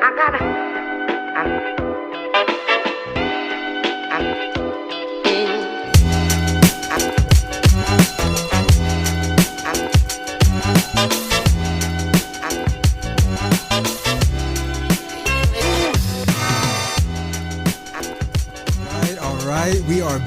We are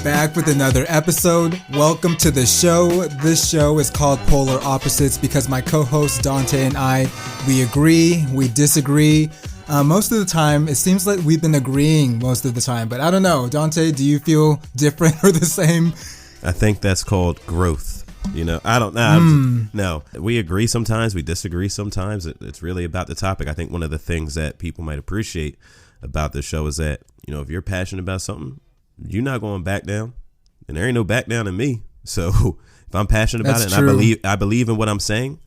back with another episode. Welcome to the show. This show is called Polar Opposites because my co-host DONTÉ and I, we agree, we disagree. Most of the time, it seems like we've been agreeing most of the time, but I don't know. DONTÉ, do you feel different or the same? I think that's called growth. You know, I don't know. No, we agree sometimes, we disagree sometimes. It's really about the topic. I think one of the things that people might appreciate about this show is that, you know, if you're passionate about something, you're not going back down, and there ain't no back down in me. So if I'm passionate about it and I believe in what I'm saying,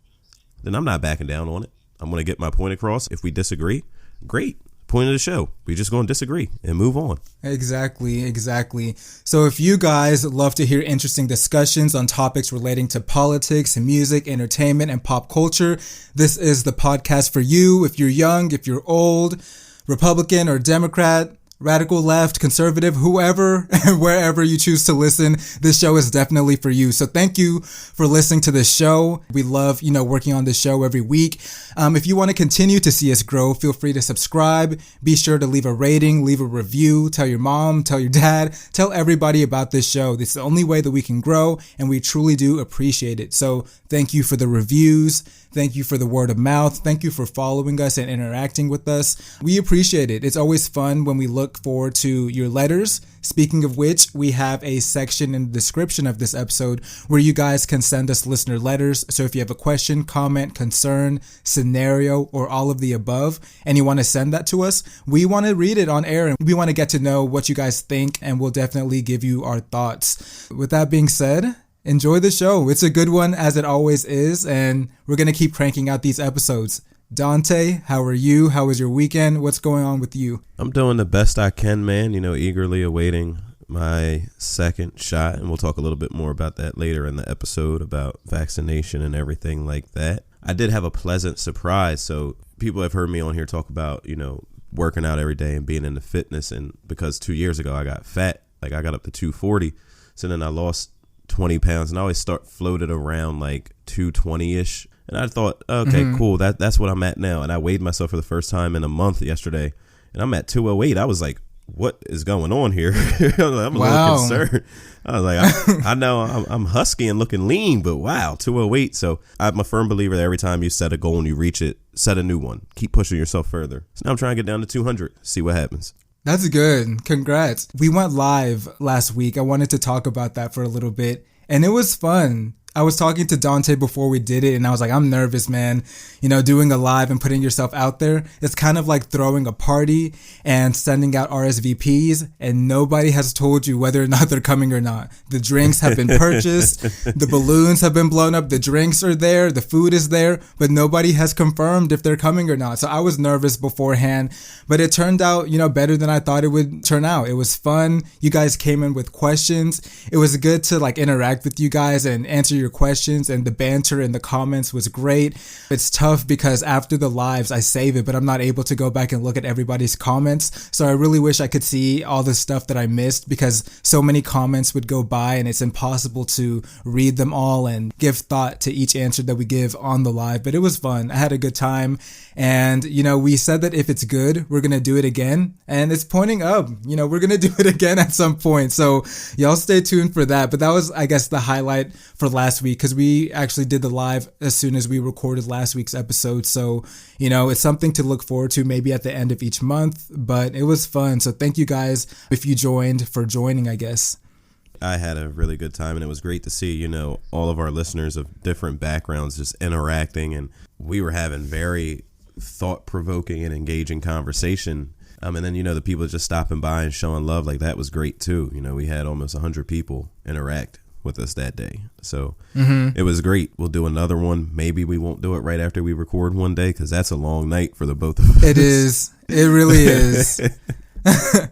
then I'm not backing down on it. I'm going to get my point across. If we disagree, great. Point of the show. We're just going to disagree and move on. Exactly. So if you guys love to hear interesting discussions on topics relating to politics, music, entertainment, and pop culture, this is the podcast for you. If you're young, if you're old, Republican or Democrat, radical left, conservative, whoever, wherever you choose to listen, this show is definitely for you. So thank you for listening to this show. We love, working on this show every week. If you want to continue to see us grow, feel free to subscribe. Be sure to leave a rating, leave a review, tell your mom, tell your dad, tell everybody about this show. This is the only way that we can grow, and we truly do appreciate it. So thank you for the reviews. Thank you for the word of mouth. Thank you for following us and interacting with us. We appreciate it. It's always fun when we look forward to your letters. Speaking of which, we have a section in the description of this episode where you guys can send us listener letters. So if you have a question, comment, concern, scenario, or all of the above, and you want to send that to us, we want to read it on air and we want to get to know what you guys think, and we'll definitely give you our thoughts. With that being said, enjoy the show. It's a good one, as it always is, and we're going to keep cranking out these episodes. DONTÉ, how are you? How was your weekend? What's going on with you? I'm doing the best I can, man. Eagerly awaiting my second shot, and we'll talk a little bit more about that later in the episode about vaccination and everything like that. I did have a pleasant surprise. So people have heard me on here talk about, working out every day and being into fitness. And because 2 years ago I got fat, like I got up to 240. So then I lost 20 pounds and I always floated around like 220-ish. And I thought, okay, cool. That's what I'm at now. And I weighed myself for the first time in a month yesterday, and I'm at 208. I was like, what is going on here? I'm a little concerned. I was like, I know I'm husky and looking lean, but wow, 208. So I'm a firm believer that every time you set a goal and you reach it, set a new one. Keep pushing yourself further. So now I'm trying to get down to 200, see what happens. That's good. Congrats. We went live last week. I wanted to talk about that for a little bit, and it was fun. I was talking to DONTÉ before we did it, and I was like, I'm nervous, man. Doing a live and putting yourself out there, it's kind of like throwing a party and sending out RSVPs, and nobody has told you whether or not they're coming or not. The drinks have been purchased, the balloons have been blown up, the drinks are there, the food is there, but nobody has confirmed if they're coming or not. So I was nervous beforehand, but it turned out, better than I thought it would turn out. It was fun. You guys came in with questions. It was good to interact with you guys and answer your questions, and the banter in the comments was great. It's tough because after the lives I save it, but I'm not able to go back and look at everybody's comments. So I really wish I could see all the stuff that I missed, because so many comments would go by and it's impossible to read them all and give thought to each answer that we give on the live. But it was fun. I had a good time, and we said that if it's good, we're gonna do it again, and it's pointing up. We're gonna do it again at some point, so y'all stay tuned for that. But that was, I guess, the highlight for last week, because we actually did the live as soon as we recorded last week's episode. So, it's something to look forward to maybe at the end of each month, but it was fun. So thank you guys if you joined for joining, I guess. I had a really good time, and it was great to see, all of our listeners of different backgrounds just interacting, and we were having very thought-provoking and engaging conversation. And then, the people just stopping by and showing love, like that was great too. We had almost 100 people interact with us that day. So it was great. We'll do another one. Maybe we won't do it right after we record one day, because that's a long night for the both of us. It is. It really is. I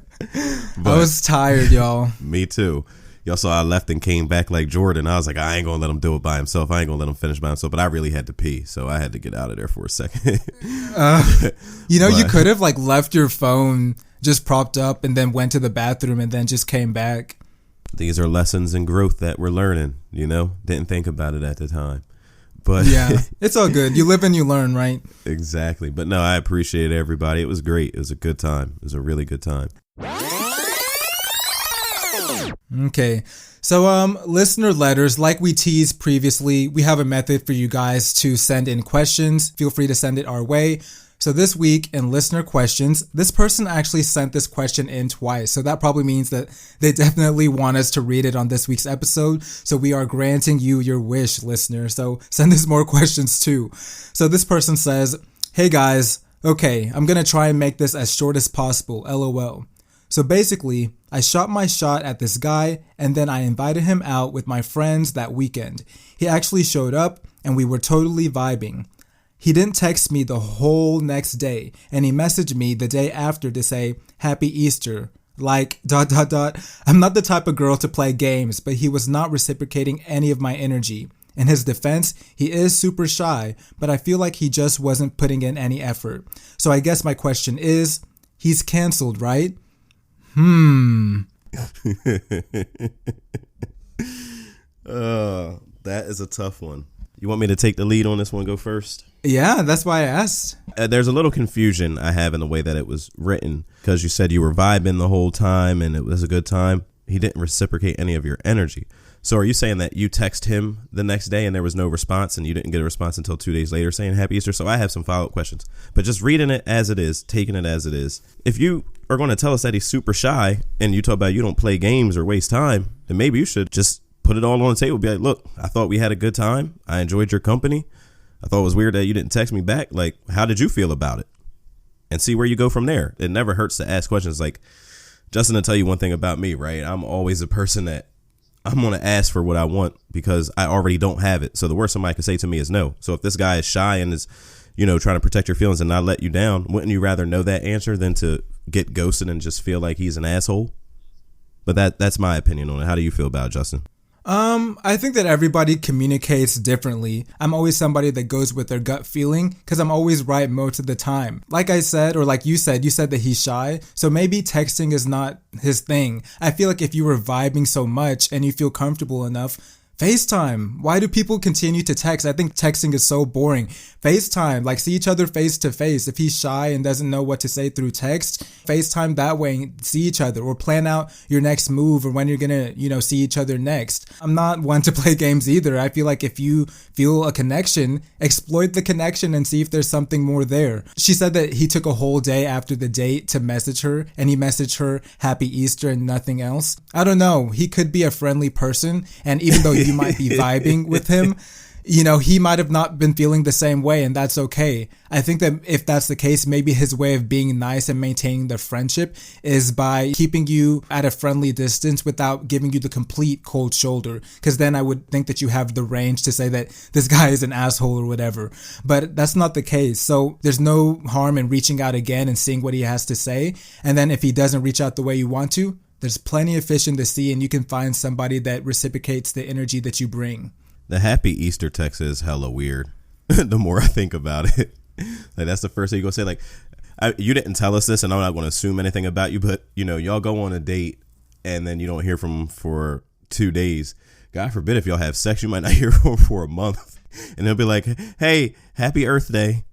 was tired, y'all. Me too. Y'all saw I left and came back like Jordan. I was like, I ain't gonna let him do it by himself. I ain't gonna let him finish by himself. But I really had to pee, so I had to get out of there for a second. You could have like left your phone just propped up and then went to the bathroom and then just came back. These are lessons in growth that we're learning. Didn't think about it at the time. But yeah, it's all good. You live and you learn, right? Exactly. But no, I appreciate everybody. It was great. It was a good time. It was a really good time. Okay. So, listener letters, like we teased previously, we have a method for you guys to send in questions. Feel free to send it our way. So this week in listener questions, this person actually sent this question in twice. So that probably means that they definitely want us to read it on this week's episode. So we are granting you your wish, listener. So send us more questions too. So this person says, hey guys, okay, I'm going to try and make this as short as possible, LOL. So basically, I shot my shot at this guy and then I invited him out with my friends that weekend. He actually showed up and we were totally vibing. He didn't text me the whole next day, and he messaged me the day after to say, Happy Easter, like, ... I'm not the type of girl to play games, but he was not reciprocating any of my energy. In his defense, he is super shy, but I feel like he just wasn't putting in any effort. So I guess my question is, he's canceled, right? That is a tough one. You want me to take the lead on this one? Go first? Yeah, that's why I asked. There's a little confusion I have in the way that it was written, because you said you were vibing the whole time and it was a good time. He didn't reciprocate any of your energy. So are you saying that you text him the next day and there was no response and you didn't get a response until 2 days later saying Happy Easter? So I have some follow-up questions, but just reading it as it is, taking it as it is. If you are going to tell us that he's super shy and you talk about you don't play games or waste time, then maybe you should just put it all on the table. Be like, look, I thought we had a good time. I enjoyed your company. I thought it was weird that you didn't text me back. Like, how did you feel about it? And see where you go from there. It never hurts to ask questions. Like, Justin, to tell you one thing about me, right? I'm always a person that I'm going to ask for what I want because I already don't have it. So the worst somebody could say to me is no. So if this guy is shy and is, trying to protect your feelings and not let you down, wouldn't you rather know that answer than to get ghosted and just feel like he's an asshole? But that's my opinion on it. How do you feel about it, Justin? I think that everybody communicates differently. I'm always somebody that goes with their gut feeling because I'm always right most of the time. Like I said, or like you said that he's shy. So maybe texting is not his thing. I feel like if you were vibing so much and you feel comfortable enough, FaceTime. Why do people continue to text? I think texting is so boring. FaceTime, like see each other face to face. If he's shy and doesn't know what to say through text, FaceTime that way and see each other, or plan out your next move or when you're gonna, see each other next. I'm not one to play games either. I feel like if you feel a connection, exploit the connection and see if there's something more there. She said that he took a whole day after the date to message her, and he messaged her Happy Easter and nothing else. I don't know. He could be a friendly person, and even though you might be vibing with him, he might have not been feeling the same way, and that's okay. I think that if that's the case, maybe his way of being nice and maintaining the friendship is by keeping you at a friendly distance without giving you the complete cold shoulder, because then I would think that you have the range to say that this guy is an asshole or whatever. But that's not the case. So there's no harm in reaching out again and seeing what he has to say. And then if he doesn't reach out the way you want to, there's plenty of fish in the sea, and you can find somebody that reciprocates the energy that you bring. The Happy Easter text is hella weird. The more I think about it, like that's the first thing you're gonna say. Like, you didn't tell us this, and I'm not gonna assume anything about you. But y'all go on a date, and then you don't hear from him for 2 days. God forbid if y'all have sex, you might not hear from him for a month, and they'll be like, "Hey, Happy Earth Day."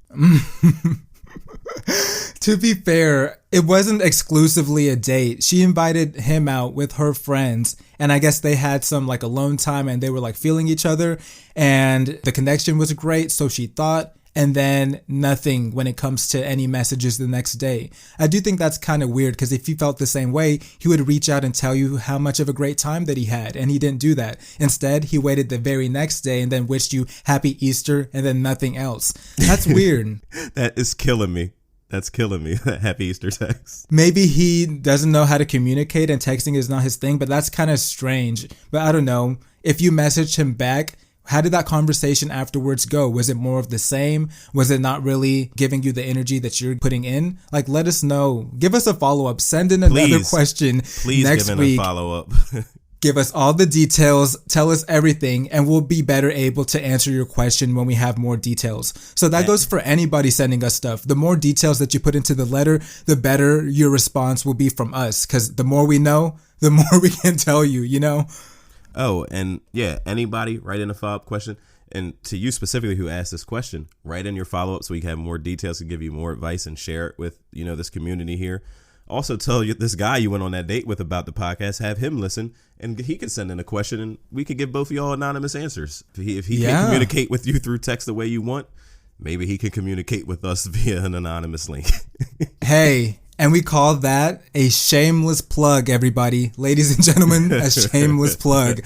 To be fair, it wasn't exclusively a date. She invited him out with her friends, and I guess they had some like alone time and they were like feeling each other, and the connection was great, so she thought, and then nothing when it comes to any messages the next day. I do think that's kind of weird, because if he felt the same way, he would reach out and tell you how much of a great time that he had, and he didn't do that. Instead, he waited the very next day and then wished you Happy Easter and then nothing else. That's weird. That is killing me. That's killing me. That Happy Easter text. Maybe he doesn't know how to communicate and texting is not his thing, but that's kind of strange. But I don't know. If you messaged him back, how did that conversation afterwards go? Was it more of the same? Was it not really giving you the energy that you're putting in? Like, let us know. Give us a follow-up. Send in another question Please next give in week. a follow-up. Give us all the details, tell us everything, and we'll be better able to answer your question when we have more details. So that goes for anybody sending us stuff. The more details that you put into the letter, the better your response will be from us, because the more we know, the more we can tell you, you know? Oh, and yeah, anybody write in a follow-up question. And to you specifically who asked this question, write in your follow-up so we can have more details to give you more advice and share it with, this community here. Also tell you this guy you went on that date with about the podcast, have him listen, and he can send in a question and we could give both of y'all anonymous answers. If he can't communicate with you through text the way you want, maybe he can communicate with us via an anonymous link. Hey, and we call that a shameless plug, everybody. Ladies and gentlemen, a shameless plug.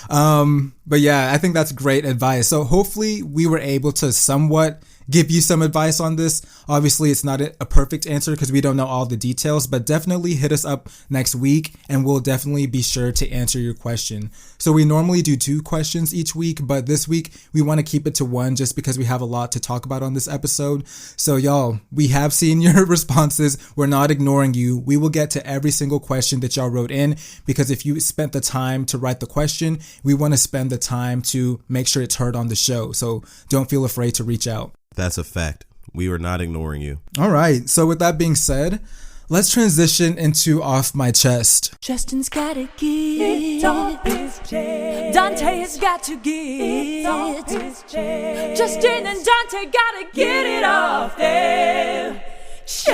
But yeah, I think that's great advice. So hopefully we were able to somewhat give you some advice on this. Obviously, it's not a perfect answer because we don't know all the details, but definitely hit us up next week and we'll definitely be sure to answer your question. So we normally do 2 questions each week, but this week we want to keep it to 1 just because we have a lot to talk about on this episode. So y'all, we have seen your responses. We're not ignoring you. We will get to every single question that y'all wrote in because if you spent the time to write the question, we want to spend the time to make sure it's heard on the show. So don't feel afraid to reach out. That's a fact. We were not ignoring you. All right. So with that being said, let's transition into Off My Chest. Justin's gotta get off his chest. Dante has got to get off his chest. Justin and Dante gotta get it off their chest.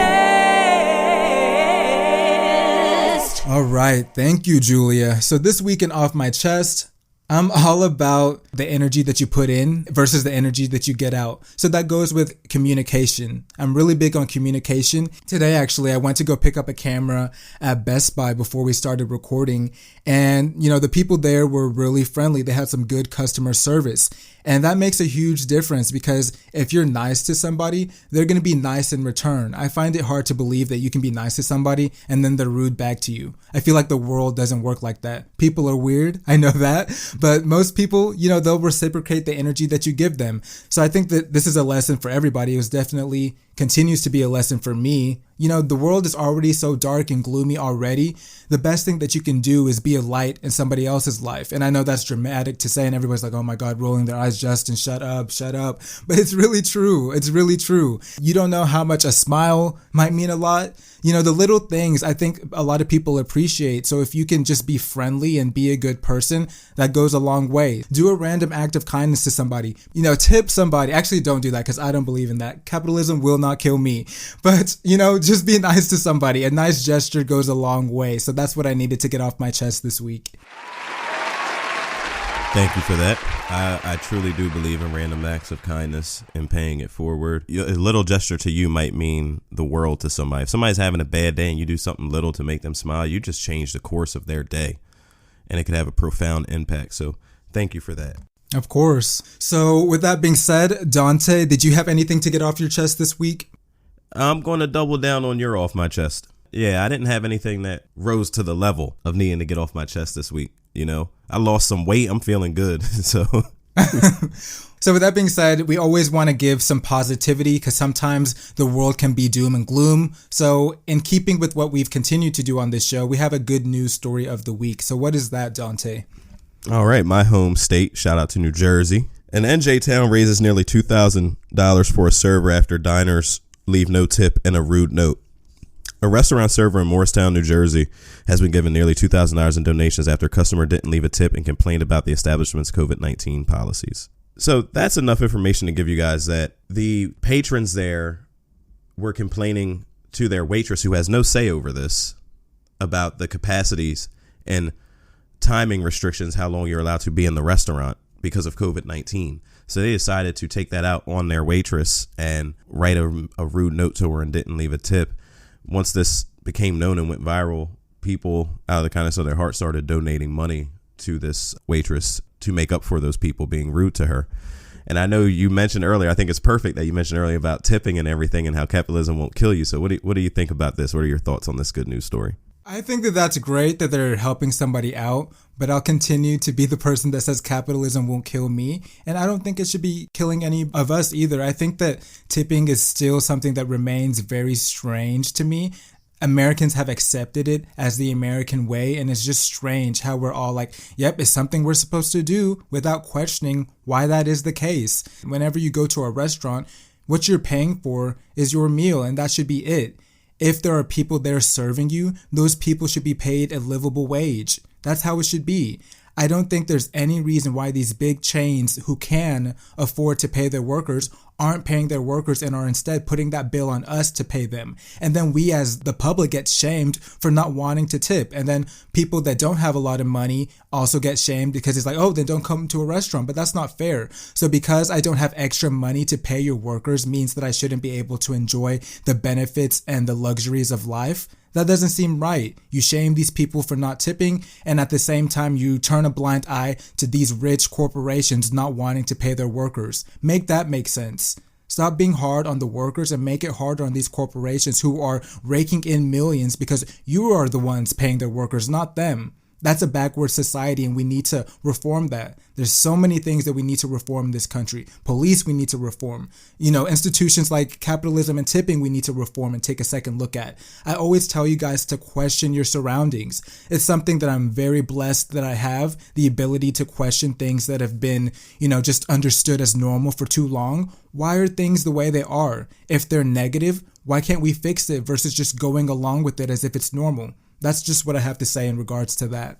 All right. Thank you, Julia. So this week in Off My Chest, I'm all about the energy that you put in versus the energy that you get out. So that goes with communication. I'm really big on communication. Today, actually, I went to go pick up a camera at Best Buy before we started recording. And, the people there were really friendly. They had some good customer service. And that makes a huge difference because if you're nice to somebody, they're going to be nice in return. I find it hard to believe that you can be nice to somebody and then they're rude back to you. I feel like the world doesn't work like that. People are weird. I know that. But most people, they'll reciprocate the energy that you give them. So I think that this is a lesson for everybody. It was definitely continues to be a lesson for me. The world is already so dark and gloomy already. The best thing that you can do is be a light in somebody else's life. And I know that's dramatic to say and everybody's like, oh my God, rolling their eyes, Justin, shut up. But it's really true. It's really true. You don't know how much a smile might mean a lot. The little things I think a lot of people appreciate. So if you can just be friendly and be a good person, that goes a long way. Do a random act of kindness to somebody. Tip somebody. Actually, don't do that because I don't believe in that. Capitalism will not kill me. But, just be nice to somebody. A nice gesture goes a long way. So that's what I needed to get off my chest this week. Thank you for that. I truly do believe in random acts of kindness and paying it forward. A little gesture to you might mean the world to somebody. If somebody's having a bad day and you do something little to make them smile, you just change the course of their day. And it could have a profound impact. So thank you for that. Of course. So with that being said, Dante, did you have anything to get off your chest this week? I'm going to double down on your off my chest. Yeah, I didn't have anything that rose to the level of needing to get off my chest this week. I lost some weight. I'm feeling good. So with that being said, we always want to give some positivity because sometimes the world can be doom and gloom. So in keeping with what we've continued to do on this show, we have a good news story of the week. So what is that, Dante? All right. My home state. Shout out to New Jersey. An NJ town raises nearly $2,000 for a server after diners leave no tip and a rude note. A restaurant server in Morristown, New Jersey, has been given nearly $2,000 in donations after a customer didn't leave a tip and complained about the establishment's COVID-19 policies. So that's enough information to give you guys that the patrons there were complaining to their waitress, who has no say over this, about the capacities and timing restrictions, how long you're allowed to be in the restaurant because of COVID-19. So they decided to take that out on their waitress and write a rude note to her and didn't leave a tip. Once this became known and went viral, people out of the kindness of their heart started donating money to this waitress to make up for those people being rude to her. And I know you mentioned earlier, I think it's perfect that you mentioned earlier about tipping and everything and how capitalism won't kill you. So what do you think about this? What are your thoughts on this good news story? I think that that's great that they're helping somebody out, but I'll continue to be the person that says capitalism won't kill me. And I don't think it should be killing any of us either. I think that tipping is still something that remains very strange to me. Americans have accepted it as the American way, and it's just strange how we're all like, yep, it's something we're supposed to do without questioning why that is the case. Whenever you go to a restaurant, what you're paying for is your meal, and that should be it. If there are people there serving you, those people should be paid a livable wage. That's how it should be. I don't think there's any reason why these big chains who can afford to pay their workers aren't paying their workers and are instead putting that bill on us to pay them. And then we as the public get shamed for not wanting to tip. And then people that don't have a lot of money also get shamed because it's like, oh, then don't come to a restaurant. But that's not fair. So because I don't have extra money to pay your workers means that I shouldn't be able to enjoy the benefits and the luxuries of life? That doesn't seem right. You shame these people for not tipping, and at the same time, you turn a blind eye to these rich corporations not wanting to pay their workers. Make that make sense. Stop being hard on the workers and make it harder on these corporations who are raking in millions because you are the ones paying their workers, not them. That's a backward society, and we need to reform that. There's so many things that we need to reform in this country. Police, we need to reform. Institutions like capitalism and tipping, we need to reform and take a second look at. I always tell you guys to question your surroundings. It's something that I'm very blessed that I have, the ability to question things that have been, just understood as normal for too long. Why are things the way they are? If they're negative, why can't we fix it versus just going along with it as if it's normal? That's just what I have to say in regards to that.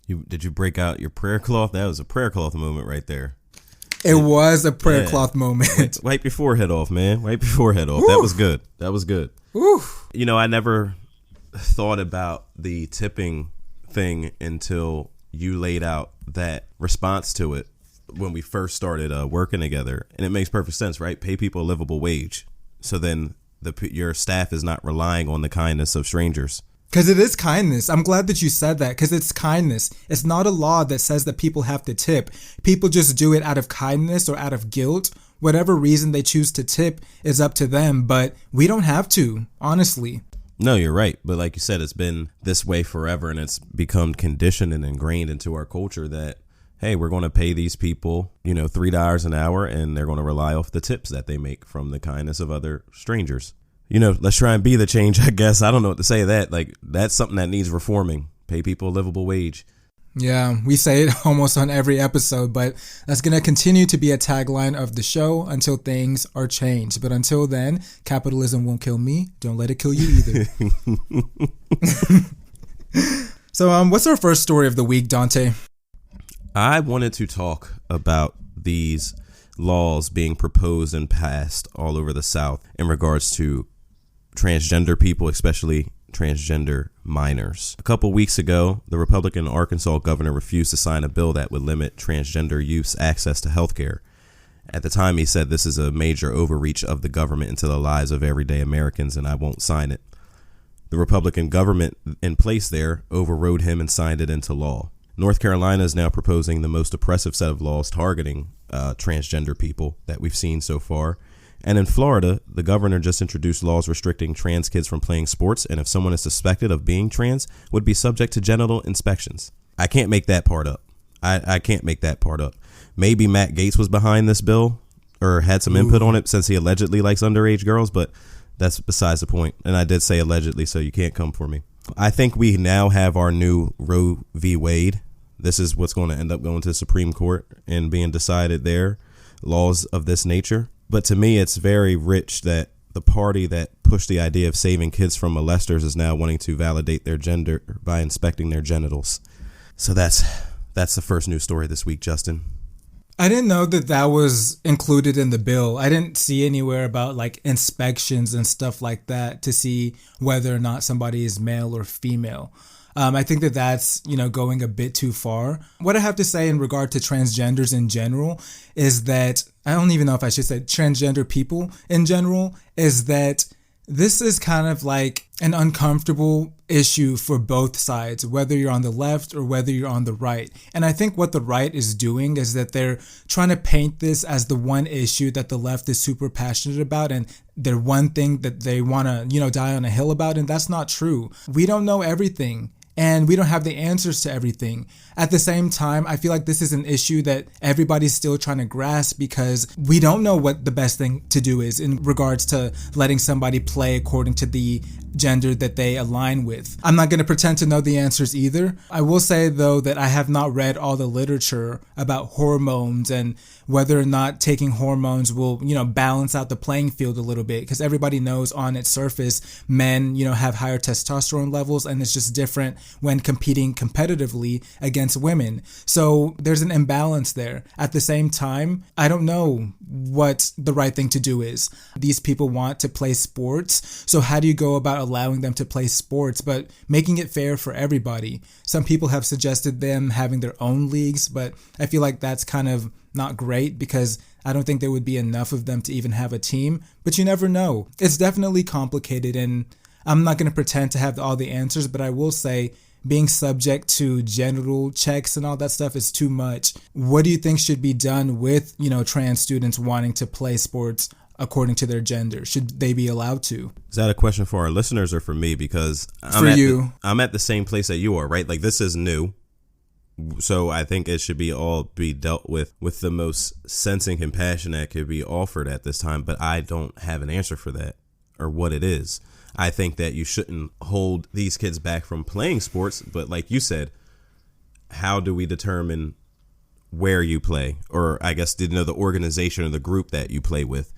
Did you break out your prayer cloth? That was a prayer cloth moment right there. It was a prayer cloth moment. Wipe your forehead off, man. Wipe your forehead off. Woo. That was good. That was good. Woo. I never thought about the tipping thing until you laid out that response to it when we first started working together. And it makes perfect sense, right? Pay people a livable wage. So then your staff is not relying on the kindness of strangers. Because it is kindness. I'm glad that you said that because it's kindness. It's not a law that says that people have to tip. People just do it out of kindness or out of guilt. Whatever reason they choose to tip is up to them, but we don't have to, honestly. No, you're right. But like you said, it's been this way forever, and it's become conditioned and ingrained into our culture that, hey, we're going to pay these people, $3 an hour, and they're going to rely off the tips that they make from the kindness of other strangers. Let's try and be the change, I guess. I don't know what to say to that. Like, that's something that needs reforming. Pay people a livable wage. Yeah, we say it almost on every episode, but that's going to continue to be a tagline of the show until things are changed. But until then, capitalism won't kill me. Don't let it kill you either. So, what's our first story of the week, Dante? I wanted to talk about these laws being proposed and passed all over the South in regards to transgender people, especially transgender minors. A couple weeks ago, the Republican Arkansas governor refused to sign a bill that would limit transgender youth's access to health care. At the time, he said this is a major overreach of the government into the lives of everyday Americans, and I won't sign it. The Republican government in place there overrode him and signed it into law. North Carolina is now proposing the most oppressive set of laws targeting transgender people that we've seen so far. And in Florida, the governor just introduced laws restricting trans kids from playing sports, and if someone is suspected of being trans, would be subject to genital inspections. I can't make that part up. I can't make that part up. Maybe Matt Gaetz was behind this bill or had some input on it since he allegedly likes underage girls, but that's besides the point. And I did say allegedly, so you can't come for me. I think we now have our new Roe v. Wade. This is what's going to end up going to the Supreme Court and being decided there, laws of this nature. But to me, it's very rich that the party that pushed the idea of saving kids from molesters is now wanting to validate their gender by inspecting their genitals. So that's the first news story this week, Justin. I didn't know that was included in the bill. I didn't see anywhere about like inspections and stuff like that to see whether or not somebody is male or female. I think that's, going a bit too far. What I have to say in regard to transgenders in general is that, I don't even know if I should say transgender people in general, is that this is kind of like an uncomfortable issue for both sides, whether you're on the left or whether you're on the right. And I think what the right is doing is that they're trying to paint this as the one issue that the left is super passionate about and their one thing that they want to, die on a hill about. And that's not true. We don't know everything. And we don't have the answers to everything. At the same time, I feel like this is an issue that everybody's still trying to grasp because we don't know what the best thing to do is in regards to letting somebody play according to the gender that they align with. I'm not going to pretend to know the answers either. I will say, though, that I have not read all the literature about hormones and whether or not taking hormones will, balance out the playing field a little bit, because everybody knows on its surface, men, have higher testosterone levels, and it's just different when competing competitively against women. So there's an imbalance there. At the same time, I don't know what the right thing to do is. These people want to play sports. So how do you go about allowing them to play sports, but making it fair for everybody? Some people have suggested them having their own leagues, but I feel like that's kind of not great because I don't think there would be enough of them to even have a team, but you never know. It's definitely complicated, and I'm not going to pretend to have all the answers, but I will say being subject to genital checks and all that stuff is too much. What do you think should be done with, trans students wanting to play sports according to their gender? Should they be allowed to? Is that a question for our listeners or for me? Because I'm at the same place that you are, right? Like, this is new. So I think it should be dealt with the most sense and compassion that could be offered at this time. But I don't have an answer for that or what it is. I think that you shouldn't hold these kids back from playing sports. But like you said, how do we determine where you play? Or I guess, the organization or the group that you play with?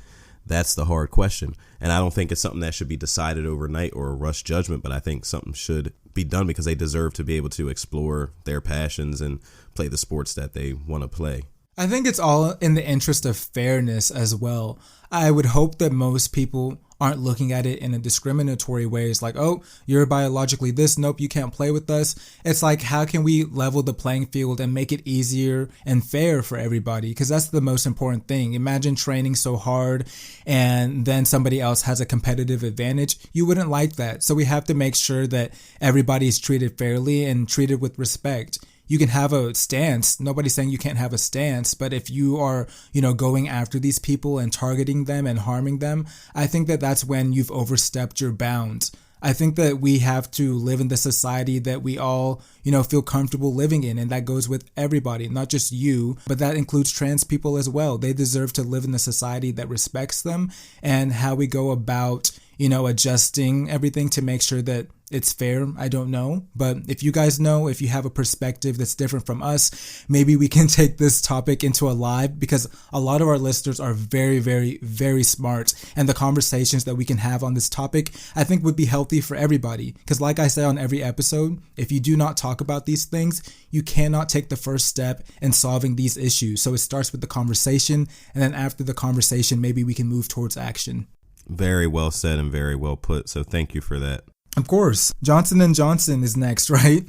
That's the hard question. And I don't think it's something that should be decided overnight or a rush judgment, but I think something should be done because they deserve to be able to explore their passions and play the sports that they want to play. I think it's all in the interest of fairness as well. I would hope that most people aren't looking at it in a discriminatory way. It's like, oh, you're biologically this. Nope, you can't play with us. It's like, how can we level the playing field and make it easier and fair for everybody? Because that's the most important thing. Imagine training so hard and then somebody else has a competitive advantage. You wouldn't like that. So we have to make sure that everybody is treated fairly and treated with respect. You can have a stance. Nobody's saying you can't have a stance, but if you are, going after these people and targeting them and harming them, I think that that's when you've overstepped your bounds. I think that we have to live in the society that we all, feel comfortable living in. And that goes with everybody, not just you, but that includes trans people as well. They deserve to live in a society that respects them, and how we go about, adjusting everything to make sure that it's fair, I don't know. But if you guys know, if you have a perspective that's different from us, maybe we can take this topic into a live, because a lot of our listeners are very, very, very smart. And the conversations that we can have on this topic, I think would be healthy for everybody. Because like I say on every episode, if you do not talk about these things, you cannot take the first step in solving these issues. So it starts with the conversation, and then after the conversation, maybe we can move towards action. Very well said and very well put. So thank you for that. Of course. Johnson & Johnson is next, right?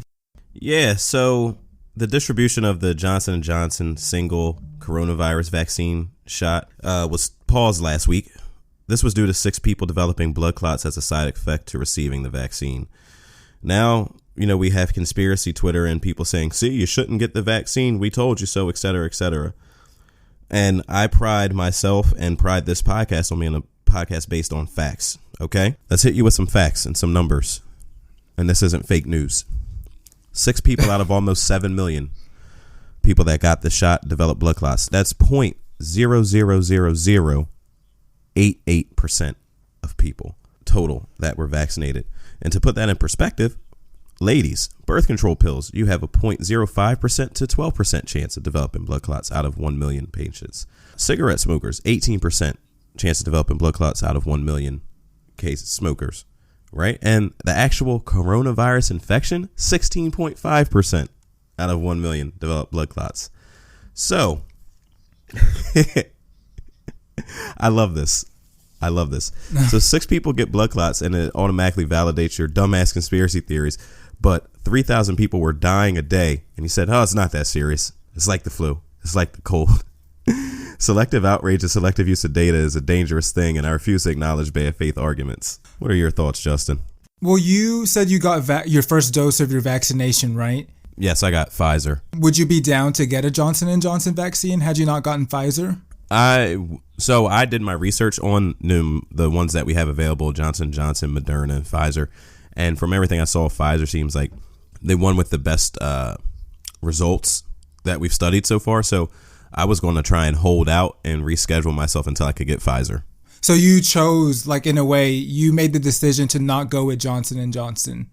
Yeah, so the distribution of the Johnson & Johnson single coronavirus vaccine shot was paused last week. This was due to 6 people developing blood clots as a side effect to receiving the vaccine. Now, we have conspiracy Twitter and people saying, see, you shouldn't get the vaccine. We told you so, et cetera, et cetera. And I pride myself and pride this podcast on being a podcast based on facts. Okay, let's hit you with some facts and some numbers. And this isn't fake news. 6 people out of almost 7 million people that got the shot developed blood clots. That's 0.00088% of people total that were vaccinated. And to put that in perspective, ladies, birth control pills, you have a 0.05% to 12% chance of developing blood clots out of 1 million patients. Cigarette smokers, 18% chance of developing blood clots out of 1 million cases smokers, right? And the actual coronavirus infection, 16.5% out of 1 million developed blood clots. So I love this. So 6 people get blood clots and it automatically validates your dumbass conspiracy theories. But 3,000 people were dying a day. And he said, oh, it's not that serious. It's like the flu. It's like the cold. Selective outrage and selective use of data is a dangerous thing, and I refuse to acknowledge bad faith arguments. What are your thoughts, Justin? Well, you said you got your first dose of your vaccination, right? Yes, I got Pfizer. Would you be down to get a Johnson & Johnson vaccine had you not gotten Pfizer? I did my research on the ones that we have available, Johnson & Johnson, Moderna, and Pfizer. And from everything I saw, Pfizer seems like the one with the best results that we've studied so far. So I was going to try and hold out and reschedule myself until I could get Pfizer. So you chose, like, in a way, you made the decision to not go with Johnson & Johnson.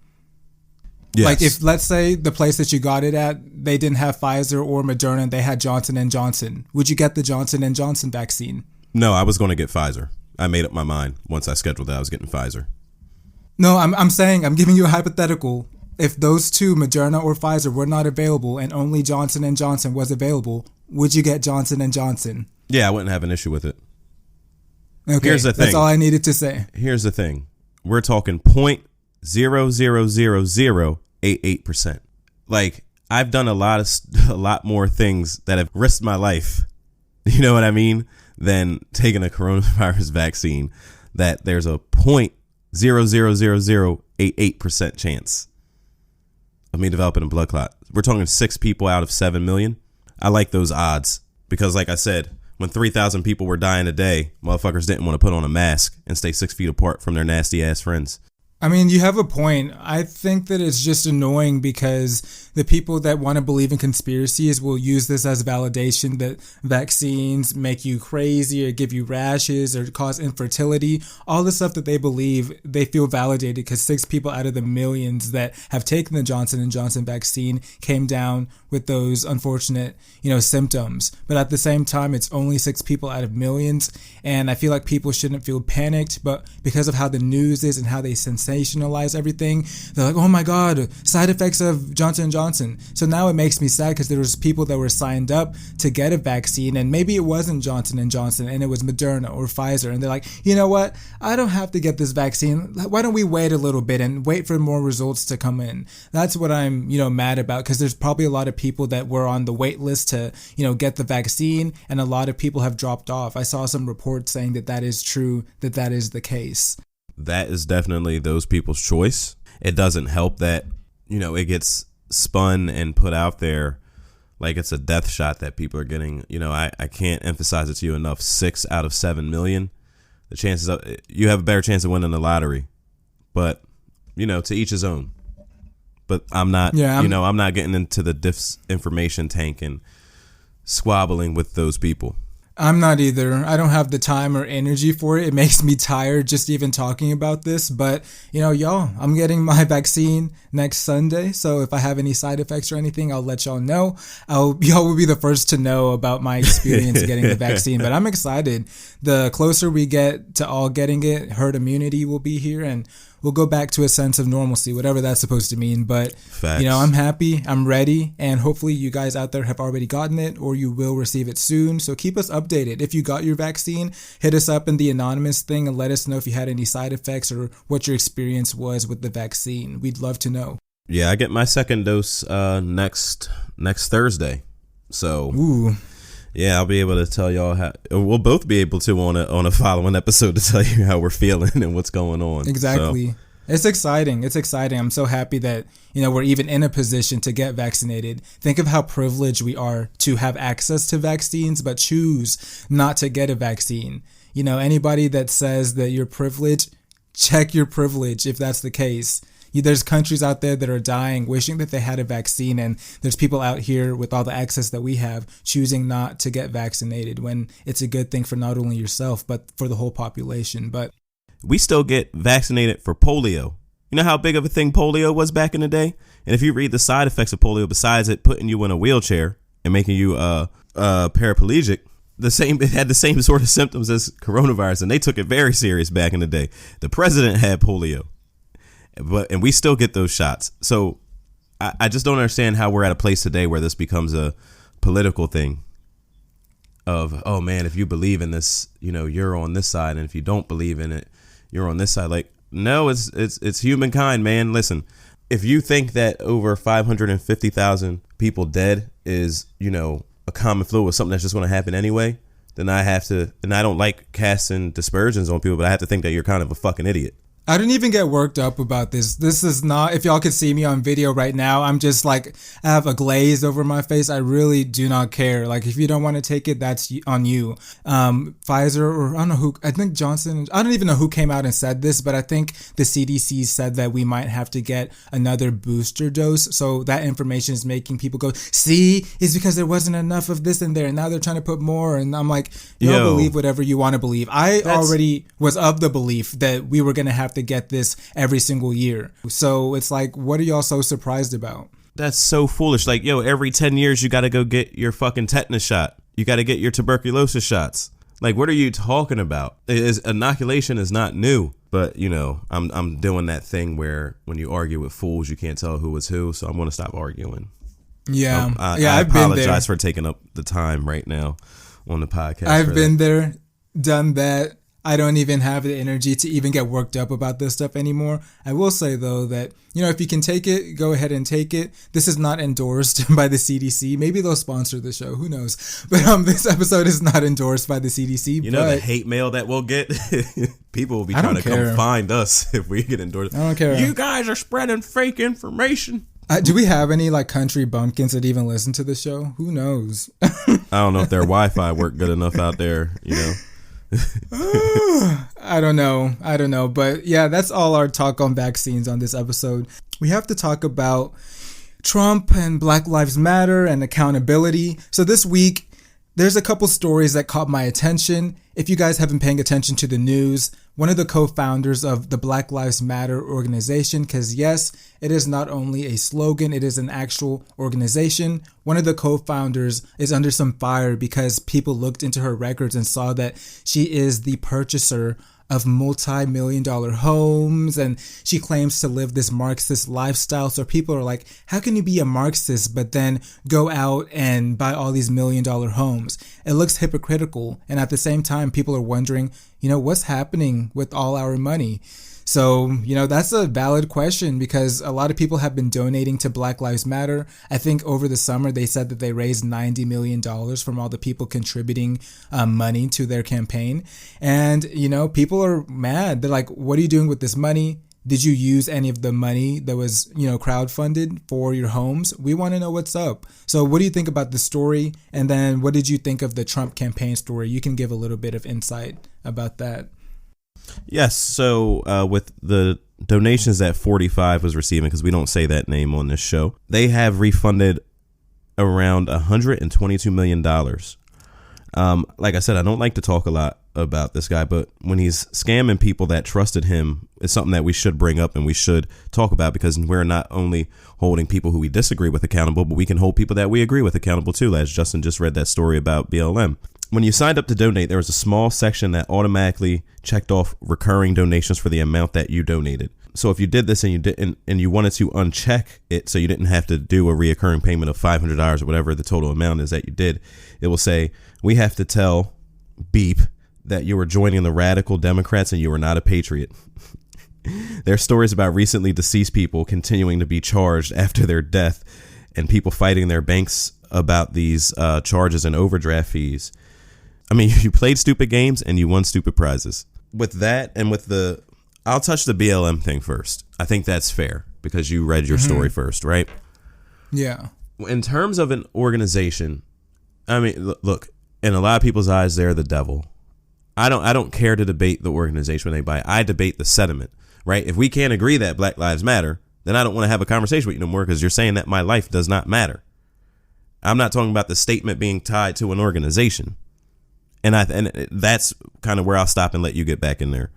Yes. Like, if, let's say, the place that you got it at, they didn't have Pfizer or Moderna, they had Johnson & Johnson. Would you get the Johnson & Johnson vaccine? No, I was going to get Pfizer. I made up my mind once I scheduled that I was getting Pfizer. No, I'm saying, I'm giving you a hypothetical. If those two, Moderna or Pfizer, were not available and only Johnson & Johnson was available, would you get Johnson & Johnson? Yeah, I wouldn't have an issue with it. Okay, Here's the thing. That's all I needed to say. Here's the thing. We're talking 0.00088%. Like, I've done a lot more things that have risked my life, you know what I mean, than taking a coronavirus vaccine, that there's a 0.00088% chance of me developing a blood clot. We're talking 6 people out of 7 million. I like those odds because, like I said, when 3,000 people were dying a day, motherfuckers didn't want to put on a mask and stay 6 feet apart from their nasty ass friends. I mean, you have a point. I think that it's just annoying because the people that want to believe in conspiracies will use this as validation that vaccines make you crazy or give you rashes or cause infertility. All the stuff that they believe, they feel validated because 6 people out of the millions that have taken the Johnson & Johnson vaccine came down with those unfortunate, symptoms. But at the same time, it's only 6 people out of millions. And I feel like people shouldn't feel panicked, but because of how the news is and how they sensationalize everything, they're like, oh my God, side effects of Johnson & Johnson. So now it makes me sad because there was people that were signed up to get a vaccine and maybe it wasn't Johnson & Johnson and it was Moderna or Pfizer. And they're like, you know what? I don't have to get this vaccine. Why don't we wait a little bit and wait for more results to come in? That's what I'm, mad about because there's probably a lot of people that were on the wait list to, get the vaccine and a lot of people have dropped off. I saw some reports saying that is true, that is the case. That is definitely those people's choice. It doesn't help that, it gets spun and put out there like it's a death shot that people are getting. I can't emphasize it to you enough. 6 out of 7 million. The chances of you have a better chance of winning the lottery, but to each his own. But I'm not, I'm not getting into the disinformation tank and squabbling with those people. I'm not either. I don't have the time or energy for it. It makes me tired just even talking about this. But, y'all, I'm getting my vaccine next Sunday. So if I have any side effects or anything, I'll let y'all know. Y'all will be the first to know about my experience getting the vaccine. But I'm excited. The closer we get to all getting it, herd immunity will be here and we'll go back to a sense of normalcy, whatever that's supposed to mean. But, Facts. I'm happy, I'm ready, and hopefully you guys out there have already gotten it or you will receive it soon. So keep us updated. If you got your vaccine, hit us up in the anonymous thing and let us know if you had any side effects or what your experience was with the vaccine. We'd love to know. Yeah, I get my second dose next Thursday. So, ooh. Yeah, I'll be able to tell y'all how. We'll both be able to on a following episode to tell you how we're feeling and what's going on. Exactly. So. It's exciting. I'm so happy that, we're even in a position to get vaccinated. Think of how privileged we are to have access to vaccines, but choose not to get a vaccine. Anybody that says that you're privileged, check your privilege if that's the case. There's countries out there that are dying, wishing that they had a vaccine, and there's people out here with all the access that we have choosing not to get vaccinated when it's a good thing for not only yourself, but for the whole population. But we still get vaccinated for polio. You know how big of a thing polio was back in the day? And if you read the side effects of polio, besides it putting you in a wheelchair and making you paraplegic, it had the same sort of symptoms as coronavirus, and they took it very serious back in the day. The president had polio. And we still get those shots. So I just don't understand how we're at a place today where this becomes a political thing of, oh man, if you believe in this, you're on this side. And if you don't believe in it, you're on this side. Like, no, it's humankind, man. Listen, if you think that over 550,000 people dead is, a common flu or something that's just going to happen anyway, then I have to, and I don't like casting dispersions on people, but I have to think that you're kind of a fucking idiot. I don't even get worked up about this. This is not, if y'all could see me on video right now, I'm just like, I have a glaze over my face. I really do not care. Like, if you don't want to take it, that's on you. Pfizer, or I don't know who, I think Johnson, I don't even know who came out and said this, but I think the CDC said that we might have to get another booster dose. So that information is making people go, see, it's because there wasn't enough of this in there. And now they're trying to put more. And I'm like, y'all believe whatever you want to believe. I already was of the belief that we were going to have to get this every single year. So it's like, what are y'all so surprised about? That's so foolish. Like, every 10 years you got to go get your fucking tetanus shot. You got to get your tuberculosis shots. Like, what are you talking about? Inoculation is not new. But, I'm doing that thing where when you argue with fools, you can't tell who was who. So I'm going to stop arguing. Yeah. I I've been there. apologize for taking up the time right now on the podcast. I've been there, done that. I don't even have the energy to even get worked up about this stuff anymore. I will say, though, that, if you can take it, go ahead and take it. This is not endorsed by the CDC. Maybe they'll sponsor the show. Who knows? But this episode is not endorsed by the CDC. The hate mail that we'll get? People will be trying to come find us if we get endorsed. I don't care. You guys are spreading fake information. Do we have any country bumpkins that even listen to the show? Who knows? I don't know if their Wi-Fi worked good enough out there, I don't know. But yeah, that's all our talk on vaccines on this episode. We have to talk about Trump and Black Lives Matter and accountability. So this week, there's a couple stories that caught my attention. If you guys have been paying attention to the news, one of the co-founders of the Black Lives Matter organization, because yes, it is not only a slogan, it is an actual organization. One of the co-founders is under some fire because people looked into her records and saw that she is the purchaser of multi-million-dollar homes, and she claims to live this Marxist lifestyle. So people are like, how can you be a Marxist but then go out and buy all these million-dollar homes? It looks hypocritical. And at the same time, people are wondering, what's happening with all our money? So, that's a valid question because a lot of people have been donating to Black Lives Matter. I think over the summer, they said that they raised $90 million from all the people contributing money to their campaign. And, people are mad. They're like, what are you doing with this money? Did you use any of the money that was, crowdfunded for your homes? We want to know what's up. So what do you think about the story? And then what did you think of the Trump campaign story? You can give a little bit of insight about that. Yes. So with the donations that 45 was receiving, because we don't say that name on this show, they have refunded around $122 million. Like I said, I don't like to talk a lot about this guy, but when he's scamming people that trusted him, it's something that we should bring up and we should talk about, because we're not only holding people who we disagree with accountable, but we can hold people that we agree with accountable too, as Justin just read that story about BLM. When you signed up to donate, there was a small section that automatically checked off recurring donations for the amount that you donated. So if you did this and you didn't, and you wanted to uncheck it so you didn't have to do a reoccurring payment of $500 or whatever the total amount is that you did, it will say, we have to tell beep that you were joining the radical Democrats and you were not a patriot. There are stories about recently deceased people continuing to be charged after their death and people fighting their banks about these charges and overdraft fees. I mean, you played stupid games and you won stupid prizes. With that and with I'll touch the BLM thing first. I think that's fair because you read your story first, right? Yeah. In terms of an organization, I mean, look, in a lot of people's eyes, they're the devil. I don't care to debate the organization when they buy. I debate the sentiment, right? If we can't agree that Black Lives Matter, then I don't want to have a conversation with you no more because you're saying that my life does not matter. I'm not talking about the statement being tied to an organization. And that's kind of where I'll stop and let you get back in there.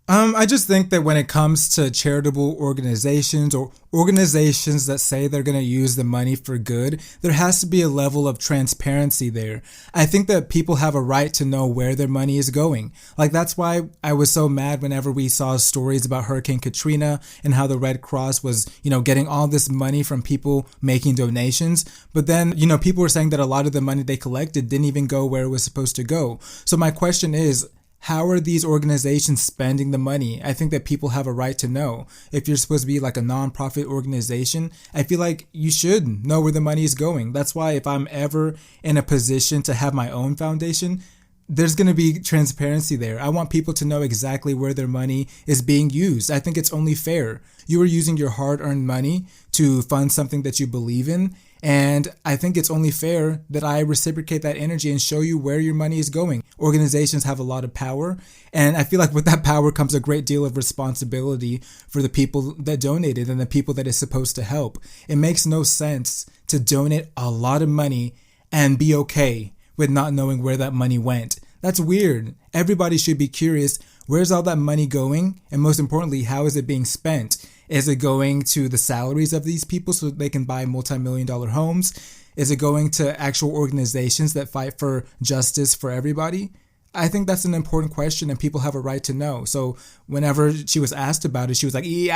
I just think that when it comes to charitable organizations or organizations that say they're going to use the money for good, there has to be a level of transparency there. I think that people have a right to know where their money is going. Like, that's why I was so mad whenever we saw stories about Hurricane Katrina and how the Red Cross was, getting all this money from people making donations. But then, people were saying that a lot of the money they collected didn't even go where it was supposed to go. So my question is, how are these organizations spending the money? I think that people have a right to know. If you're supposed to be like a nonprofit organization, I feel like you should know where the money is going. That's why if I'm ever in a position to have my own foundation, there's going to be transparency there. I want people to know exactly where their money is being used. I think it's only fair. You are using your hard-earned money to fund something that you believe in, and I think it's only fair that I reciprocate that energy and show you where your money is going. Organizations have a lot of power, and I feel like with that power comes a great deal of responsibility for the people that donated and the people that it's supposed to help. It makes no sense to donate a lot of money and be okay with not knowing where that money went. That's weird. Everybody should be curious, where's all that money going? And most importantly, how is it being spent? Is it going to the salaries of these people so they can buy multi-million-dollar homes? Is it going to actual organizations that fight for justice for everybody? I think that's an important question, and people have a right to know. So whenever she was asked about it, she was like, you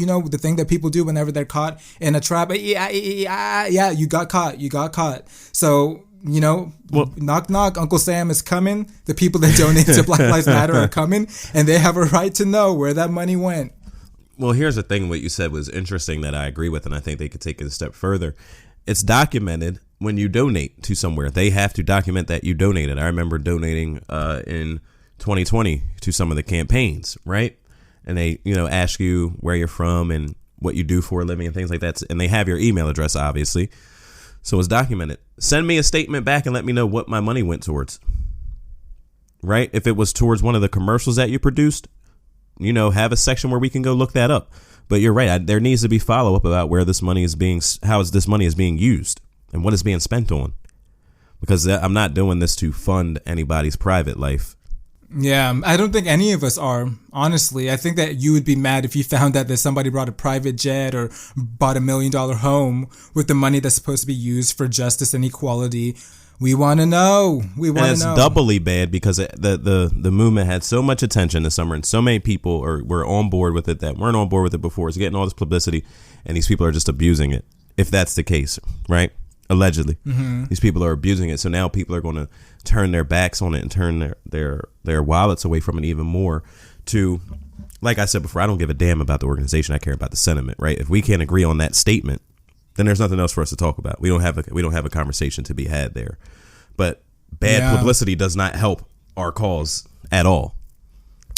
know, the thing that people do whenever they're caught in a trap. Yeah, you got caught. So, you know, well, knock, knock, Uncle Sam is coming. The people that donate to Black Lives Matter are coming, and they have a right to know where that money went. Well, here's the thing. What you said was interesting that I agree with, and I think they could take it a step further. It's documented when you donate to somewhere. They have to document that you donated. I remember donating in 2020 to some of the campaigns, right? And they, you know, ask you where you're from and what you do for a living and things like that. And they have your email address, obviously. So it's documented. Send me a statement back and let me know what my money went towards. Right? If it was towards one of the commercials that you produced, you know, have a section where we can go look that up. But you're right. There needs to be follow up about where this money is being, how is this money is being used and what it's being spent on. Because I'm not doing this to fund anybody's private life. Yeah, I don't think any of us are, honestly. I think that you would be mad if you found out that somebody brought a private jet or bought $1 million home with the money that's supposed to be used for justice and equality. We want to know. We want to know. And it's doubly bad because the movement had so much attention this summer and so many people were on board with it that weren't on board with it before. It's getting all this publicity and these people are just abusing it, if that's the case, right? Allegedly. Mm-hmm. These people are abusing it. So now people are going to turn their backs on it and turn their wallets away from it even more to, like I said before, I don't give a damn about the organization. I care about the sentiment, right? If we can't agree on that statement, then there's nothing else for us to talk about. We don't have a conversation to be had there. But bad publicity does not help our cause at all.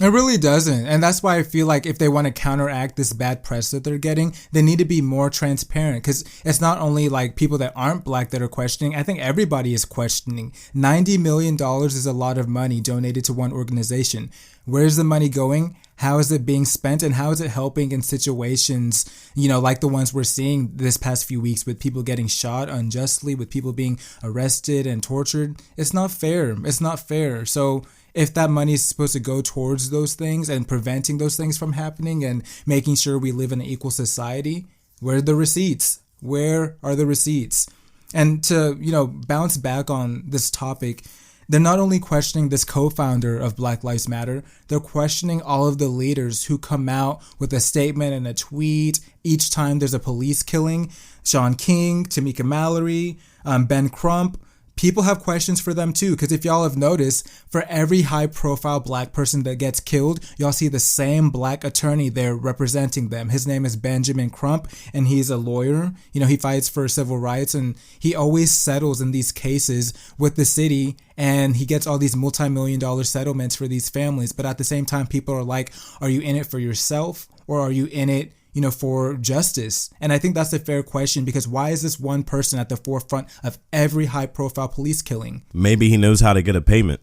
It really doesn't. And that's why I feel like if they want to counteract this bad press that they're getting, they need to be more transparent, because it's not only like people that aren't black that are questioning. I think everybody is questioning. $90 million is a lot of money donated to one organization. Where's the money going? How is it being spent? And how is it helping in situations, you know, like the ones we're seeing this past few weeks with people getting shot unjustly, with people being arrested and tortured? It's not fair. It's not fair. So if that money is supposed to go towards those things and preventing those things from happening and making sure we live in an equal society, where are the receipts? Where are the receipts? And to, you know, bounce back on this topic, they're not only questioning this co-founder of Black Lives Matter, they're questioning all of the leaders who come out with a statement and a tweet each time there's a police killing. Sean King, Tamika Mallory, Ben Crump. People have questions for them too, because if y'all have noticed, for every high-profile black person that gets killed, y'all see the same black attorney there representing them. His name is Benjamin Crump, and he's a lawyer. You know, he fights for civil rights, and he always settles in these cases with the city, and he gets all these multi-million-dollar settlements for these families. But at the same time, people are like, are you in it for yourself, or are you in it, you know, for justice? And I think that's a fair question, because why is this one person at the forefront of every high-profile police killing? Maybe he knows how to get a payment.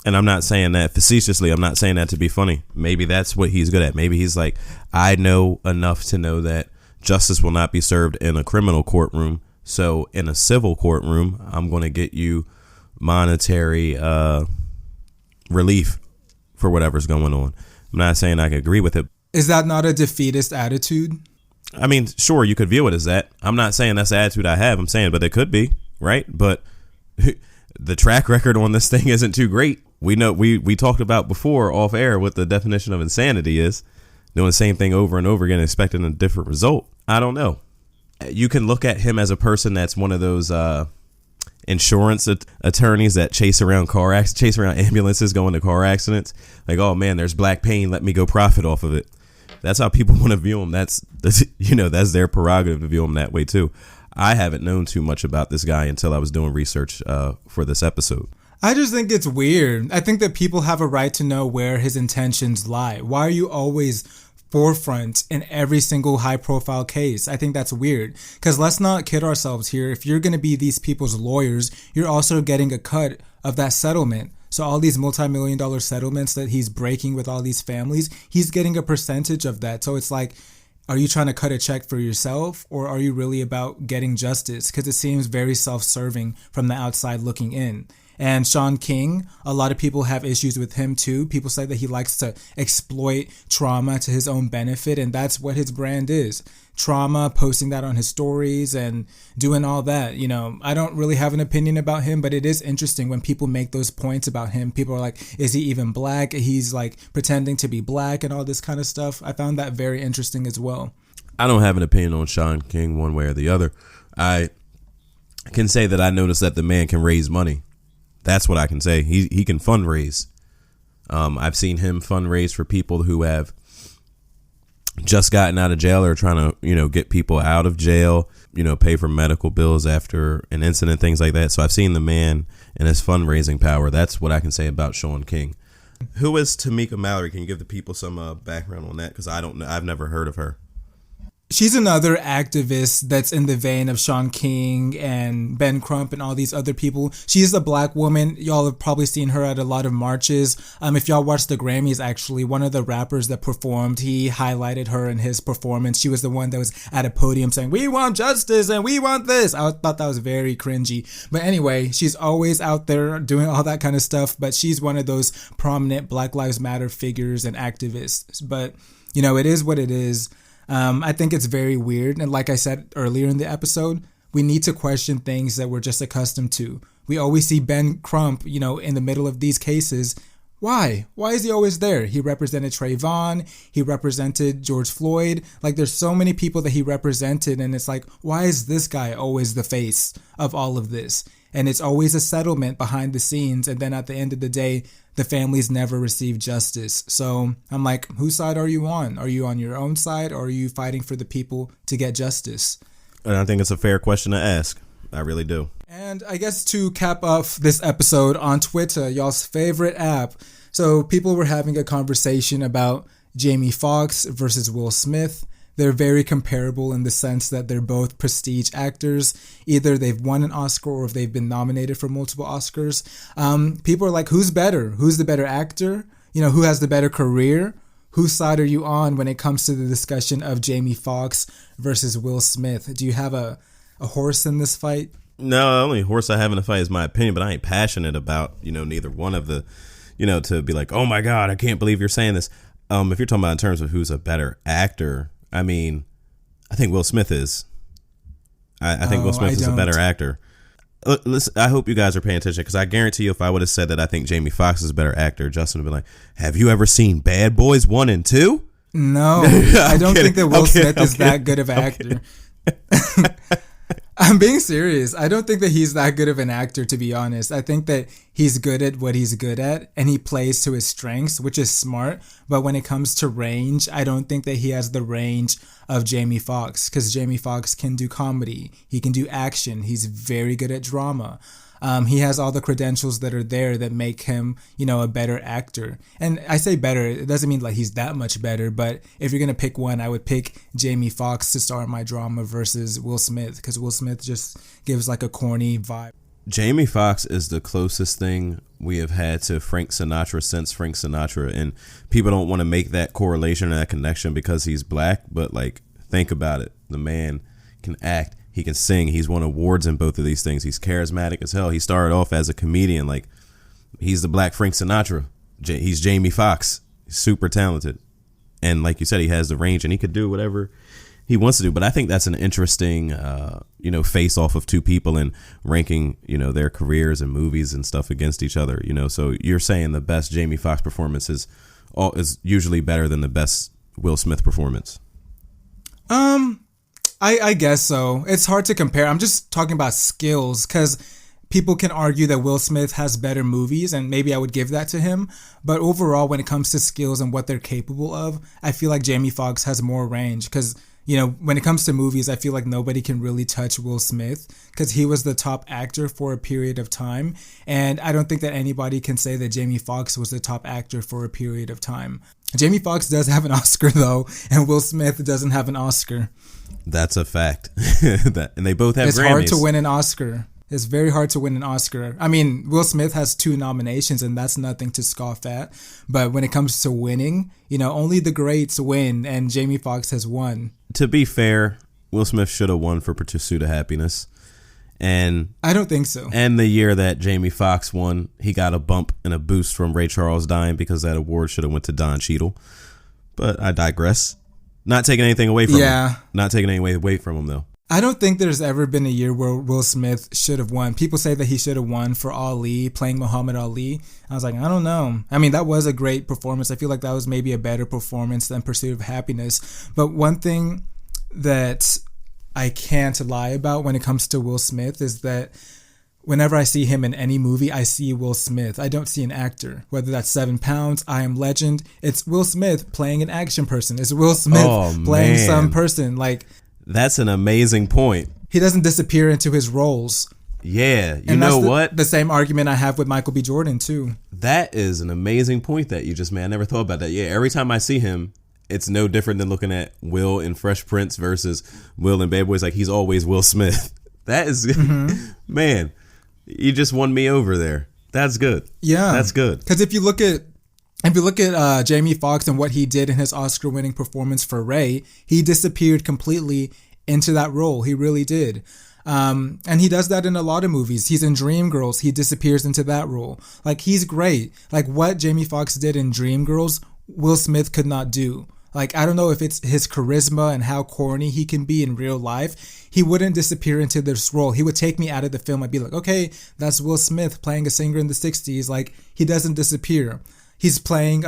And I'm not saying that facetiously. I'm not saying that to be funny. Maybe that's what he's good at. Maybe he's like, I know enough to know that justice will not be served in a criminal courtroom. So in a civil courtroom, I'm going to get you monetary relief for whatever's going on. I'm not saying I can agree with it. Is that not a defeatist attitude? I mean, sure, you could view it as that. I'm not saying that's the attitude I have. I'm saying, but it could be, right? But the track record on this thing isn't too great. We know we talked about before off air what the definition of insanity is. Doing the same thing over and over again, expecting a different result. I don't know. You can look at him as a person that's one of those insurance attorneys that chase around ambulances going to car accidents. Like, oh man, there's black pain. Let me go profit off of it. That's how people want to view him. That's you know, that's their prerogative to view him that way too. I haven't known too much about this guy until I was doing research for this episode. I just think it's weird. I think that people have a right to know where his intentions lie. Why are you always forefront in every single high profile case? I think that's weird, because let's not kid ourselves here. If you're going to be these people's lawyers, you're also getting a cut of that settlement. So all these multi-million-dollar settlements that he's breaking with all these families, he's getting a percentage of that. So it's like, are you trying to cut a check for yourself, or are you really about getting justice? Because it seems very self-serving from the outside looking in. And Sean King, a lot of people have issues with him too. People say that he likes to exploit trauma to his own benefit, and that's what his brand is. Trauma, posting that on his stories and doing all that. You know, I don't really have an opinion about him, but it is interesting when people make those points about him. People are like, is he even black? He's like pretending to be black and all this kind of stuff. I found that very interesting as well. I don't have an opinion on Sean King one way or the other. I can say that I noticed that the man can raise money. That's what I can say. He can fundraise. I've seen him fundraise for people who have just gotten out of jail or trying to, get people out of jail, pay for medical bills after an incident, things like that. So I've seen the man and his fundraising power. That's what I can say about Sean King. Who is Tamika Mallory? Can you give the people some background on that? Because I don't know. I've never heard of her. She's another activist that's in the vein of Sean King and Ben Crump and all these other people. She's a black woman. Y'all have probably seen her at a lot of marches. If y'all watched the Grammys, actually, one of the rappers that performed, he highlighted her in his performance. She was the one that was at a podium saying, "We want justice and we want this." I thought that was very cringy. But anyway, she's always out there doing all that kind of stuff. But she's one of those prominent Black Lives Matter figures and activists. But, it is what it is. I think it's very weird. And like I said earlier in the episode, we need to question things that we're just accustomed to. We always see Ben Crump, in the middle of these cases. Why? Why is he always there? He represented Trayvon. He represented George Floyd. Like, there's so many people that he represented. And it's like, why is this guy always the face of all of this? And it's always a settlement behind the scenes. And then at the end of the day, the families never receive justice. So I'm like, whose side are you on? Are you on your own side, or are you fighting for the people to get justice? And I think it's a fair question to ask. I really do. And I guess to cap off this episode, on Twitter, y'all's favorite app, so people were having a conversation about Jamie Foxx versus Will Smith. They're very comparable in the sense that they're both prestige actors. Either they've won an Oscar or they've been nominated for multiple Oscars. People are like, who's better? Who's the better actor? Who has the better career? Whose side are you on when it comes to the discussion of Jamie Foxx versus Will Smith? Do you have a horse in this fight? No, the only horse I have in the fight is my opinion, but I ain't passionate about, neither one of the, to be like, oh my God, I can't believe you're saying this. If you're talking about in terms of who's a better actor, I think Will Smith is. I think Will Smith is a better actor. Listen, I hope you guys are paying attention, because I guarantee you if I would have said that I think Jamie Foxx is a better actor, Justin would be like, have you ever seen Bad Boys 1 and 2? No, I don't think that Will Smith is that good of an actor. I'm being serious. I don't think that he's that good of an actor, to be honest. I think that he's good at what he's good at, and he plays to his strengths, which is smart. But when it comes to range, I don't think that he has the range of Jamie Foxx, because Jamie Foxx can do comedy. He can do action. He's very good at drama. He has all the credentials that are there that make him, a better actor. And I say better, it doesn't mean like he's that much better, but if you're going to pick one, I would pick Jamie Foxx to star in my drama versus Will Smith, because Will Smith just gives like a corny vibe. Jamie Foxx is the closest thing we have had to Frank Sinatra since Frank Sinatra, and people don't want to make that correlation or that connection because he's black, but like, think about it. The man can act. He can sing. He's won awards in both of these things. He's charismatic as hell. He started off as a comedian. Like, he's the black Frank Sinatra. He's Jamie Foxx. He's super talented. And like you said, he has the range and he could do whatever he wants to do. But I think that's an interesting, face off of two people and ranking, their careers and movies and stuff against each other. So you're saying the best Jamie Foxx performance is usually better than the best Will Smith performance? I guess so. It's hard to compare. I'm just talking about skills, because people can argue that Will Smith has better movies, and maybe I would give that to him. But overall, when it comes to skills and what they're capable of, I feel like Jamie Foxx has more range, because You know, when it comes to movies, I feel like nobody can really touch Will Smith because he was the top actor for a period of time. And I don't think that anybody can say that Jamie Foxx was the top actor for a period of time. Jamie Foxx does have an Oscar, though, and Will Smith doesn't have an Oscar. That's a fact. And they both have Grammys. It's hard to win an Oscar. It's very hard to win an Oscar. I mean, Will Smith has 2 nominations, and that's nothing to scoff at. But when it comes to winning, you know, only the greats win, and Jamie Foxx has won. To be fair, Will Smith should have won for Pursuit of Happiness. And I don't think so. And the year that Jamie Foxx won, he got a bump and a boost from Ray Charles dying because that award should have went to Don Cheadle. But I digress. Not taking anything away from him. Not taking anything away from him, though. I don't think there's ever been a year where Will Smith should have won. People say that he should have won for Ali, playing Muhammad Ali. I was like, I don't know. I mean, that was a great performance. I feel like that was maybe a better performance than Pursuit of Happiness. But one thing that I can't lie about when it comes to Will Smith is that whenever I see him in any movie, I see Will Smith. I don't see an actor. Whether that's 7 Pounds, I Am Legend, it's Will Smith playing an action person. It's Will Smith playing some person. Like, that's an amazing point. He doesn't disappear into his roles. Yeah, you know what? The same argument I have with Michael B. Jordan, too. That is an amazing point that you just made. I never thought about that. Yeah, every time I see him, it's no different than looking at Will in Fresh Prince versus Will in Bad Boys. Like, he's always Will Smith. That is, man, you just won me over there. That's good. Yeah. That's good. Because if you look at Jamie Foxx and what he did in his Oscar-winning performance for Ray, he disappeared completely into that role. He really did. And he does that in a lot of movies. He's in Dreamgirls. He disappears into that role. Like, he's great. Like, what Jamie Foxx did in Dreamgirls, Will Smith could not do. Like, I don't know if it's his charisma and how corny he can be in real life. He wouldn't disappear into this role. He would take me out of the film. I'd be like, okay, that's Will Smith playing a singer in the 60s. Like, he doesn't disappear. He's playing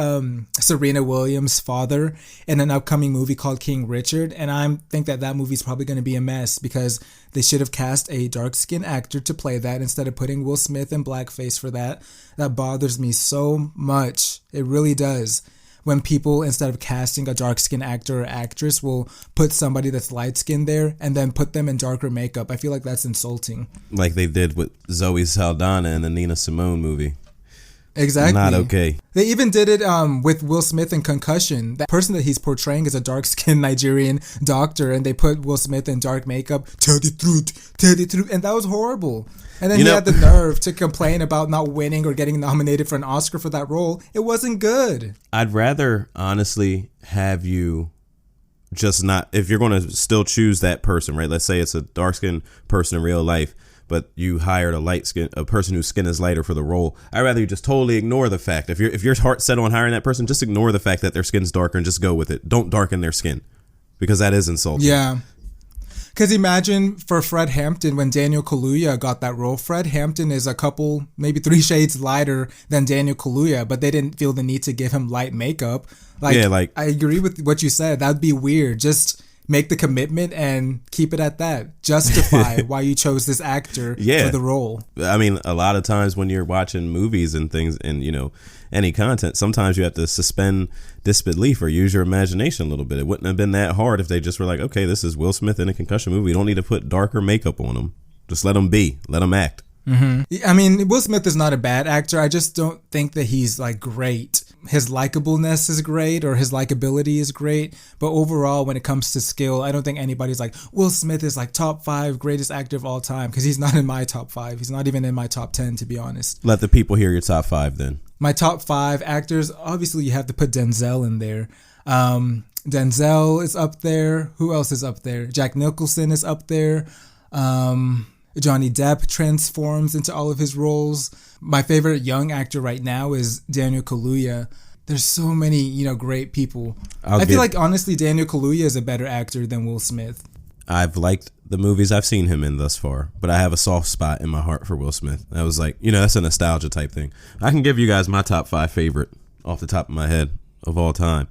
Serena Williams' father in an upcoming movie called King Richard. And I think that movie's probably going to be a mess because they should have cast a dark-skinned actor to play that instead of putting Will Smith in blackface for that. That bothers me so much. It really does. When people, instead of casting a dark-skinned actor or actress, will put somebody that's light-skinned there and then put them in darker makeup. I feel like that's insulting. Like they did with Zoe Saldana in the Nina Simone movie. Exactly. Not okay. They even did it with Will Smith in Concussion. That person that he's portraying is a dark-skinned Nigerian doctor, and they put Will Smith in dark makeup. Tell the truth. And that was horrible. And then he had the nerve to complain about not winning or getting nominated for an Oscar for that role. It wasn't good. I'd rather, honestly, have you just not, if you're going to still choose that person, right? Let's say it's a dark-skinned person in real life, but you hired a person whose skin is lighter for the role. I'd rather you just totally ignore the fact. If your heart's set on hiring that person, just ignore the fact that their skin's darker and just go with it. Don't darken their skin, because that is insulting. Yeah. Because imagine for Fred Hampton when Daniel Kaluuya got that role. Fred Hampton is a couple, maybe 3 shades lighter than Daniel Kaluuya, but they didn't feel the need to give him light makeup. I agree with what you said. That'd be weird. Just make the commitment and keep it at that. Justify why you chose this actor for the role. I mean, a lot of times when you're watching movies and things and, you know, any content, sometimes you have to suspend disbelief or use your imagination a little bit. It wouldn't have been that hard if they just were like, okay, this is Will Smith in a concussion movie. We don't need to put darker makeup on him. Just let him be. Let him act. Mm-hmm. I mean, Will Smith is not a bad actor. I just don't think that he's like great. His likableness is great, or his likability is great. But overall, when it comes to skill, I don't think anybody's like, Will Smith is like top 5 greatest actor of all time, because he's not in my top 5. He's not even in my top 10, to be honest. Let the people hear your top 5 then. My top 5 actors, obviously you have to put Denzel in there. Denzel is up there. Who else is up there? Jack Nicholson is up there. Johnny Depp transforms into all of his roles. My favorite young actor right now is Daniel Kaluuya. There's so many, great people. I feel like, honestly, Daniel Kaluuya is a better actor than Will Smith. I've liked the movies I've seen him in thus far, but I have a soft spot in my heart for Will Smith. I was like, that's a nostalgia type thing. I can give you guys my top 5 favorite off the top of my head of all time.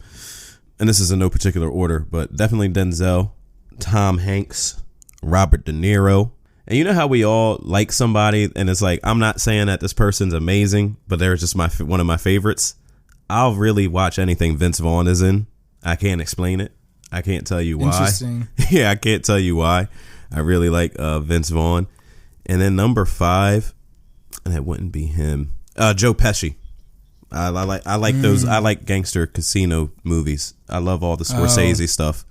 And this is in no particular order, but definitely Denzel, Tom Hanks, Robert De Niro. And you know how we all like somebody and it's like, I'm not saying that this person's amazing, but they're just one of my favorites. I'll really watch anything Vince Vaughn is in. I can't explain it. I can't tell you why. Interesting. Yeah, I can't tell you why. I really like Vince Vaughn. And then number 5, and it wouldn't be him. Joe Pesci. I like those. I like gangster casino movies. I love all the Scorsese stuff.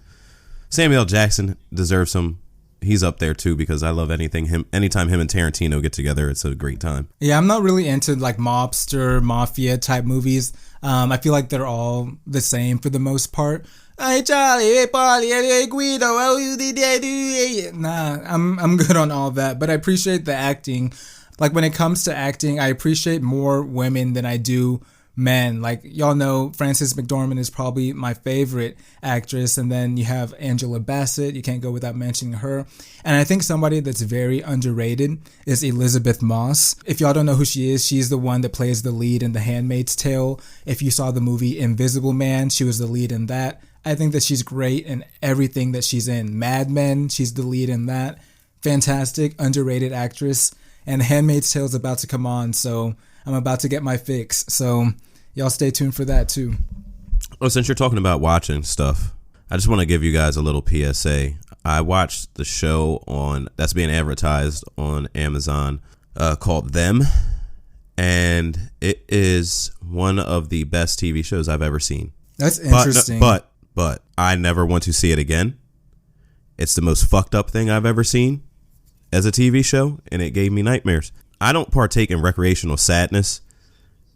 Samuel L. Jackson deserves some. He's up there too because I love anything him. Anytime him and Tarantino get together, it's a great time. Yeah, I'm not really into like mobster, mafia type movies. I feel like they're all the same for the most part. Hey Charlie, hey Paulie, hey Guido, how you did that do? Nah, I'm good on all that, but I appreciate the acting. Like when it comes to acting, I appreciate more women than I do men. Like y'all know, Frances McDormand is probably my favorite actress, and then you have Angela Bassett. You can't go without mentioning her. And I think somebody that's very underrated is Elizabeth Moss. If y'all don't know who she is, she's the one that plays the lead in The Handmaid's Tale. If you saw the movie Invisible Man, she was the lead in that. I think that she's great in everything that she's in. Mad Men, she's the lead in that. Fantastic, underrated actress. And The Handmaid's Tale is about to come on, so I'm about to get my fix. So y'all stay tuned for that too. Well, since you're talking about watching stuff, I just want to give you guys a little PSA. I watched the show that's being advertised on Amazon called Them, and it is one of the best TV shows I've ever seen. That's interesting. But I never want to see it again. It's the most fucked up thing I've ever seen as a TV show, and it gave me nightmares. I don't partake in recreational sadness,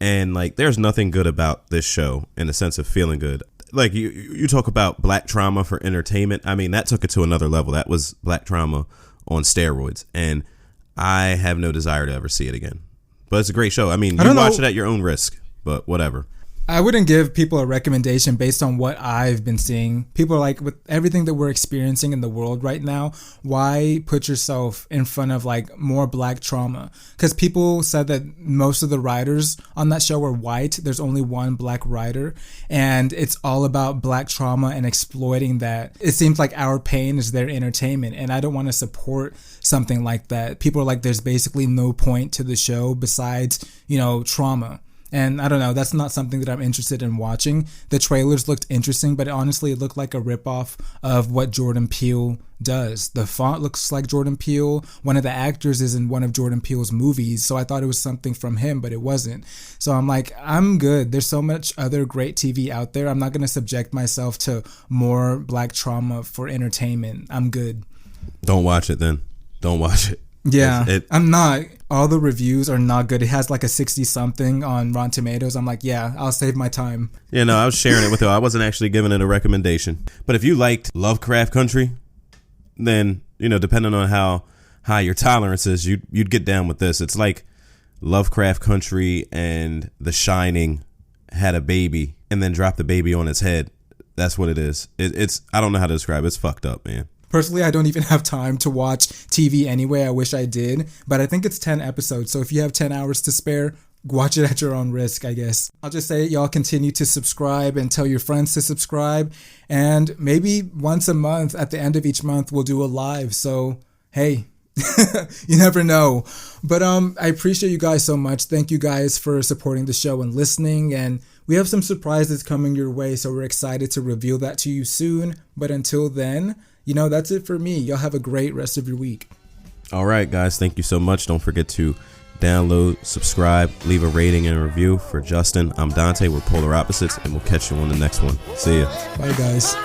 and like there's nothing good about this show in the sense of feeling good. Like you talk about black trauma for entertainment. I mean, that took it to another level. That was black trauma on steroids, and I have no desire to ever see it again. But it's a great show. I mean, you watch it at your own risk, but whatever. I wouldn't give people a recommendation based on what I've been seeing. People are like, with everything that we're experiencing in the world right now, why put yourself in front of like more black trauma? Because people said that most of the writers on that show were white. There's only one black writer, and it's all about black trauma and exploiting that. It seems like our pain is their entertainment, and I don't want to support something like that. People are like, there's basically no point to the show besides, trauma. And I don't know, that's not something that I'm interested in watching. The trailers looked interesting, but honestly, it looked like a ripoff of what Jordan Peele does. The font looks like Jordan Peele. One of the actors is in one of Jordan Peele's movies, so I thought it was something from him, but it wasn't. So I'm like, I'm good. There's so much other great TV out there. I'm not going to subject myself to more black trauma for entertainment. I'm good. Don't watch it then. Don't watch it. Yeah, I'm not. All the reviews are not good. It has like a 60-something on Rotten Tomatoes. I'm like, yeah, I'll save my time. Yeah, no, I was sharing it with you. I wasn't actually giving it a recommendation. But if you liked Lovecraft Country, then, depending on how high your tolerance is, you'd get down with this. It's like Lovecraft Country and The Shining had a baby and then dropped the baby on its head. That's what it is. It's I don't know how to describe it. It's fucked up, man. Personally, I don't even have time to watch TV anyway. I wish I did, but I think it's 10 episodes. So if you have 10 hours to spare, watch it at your own risk, I guess. I'll just say y'all continue to subscribe and tell your friends to subscribe. And maybe once a month, at the end of each month, we'll do a live. So, hey, you never know. But I appreciate you guys so much. Thank you guys for supporting the show and listening. And we have some surprises coming your way, so we're excited to reveal that to you soon. But until then, that's it for me. Y'all have a great rest of your week. All right, guys. Thank you so much. Don't forget to download, subscribe, leave a rating and a review. For Justin, I'm Dante. We're polar opposites, and we'll catch you on the next one. See ya. Bye, guys.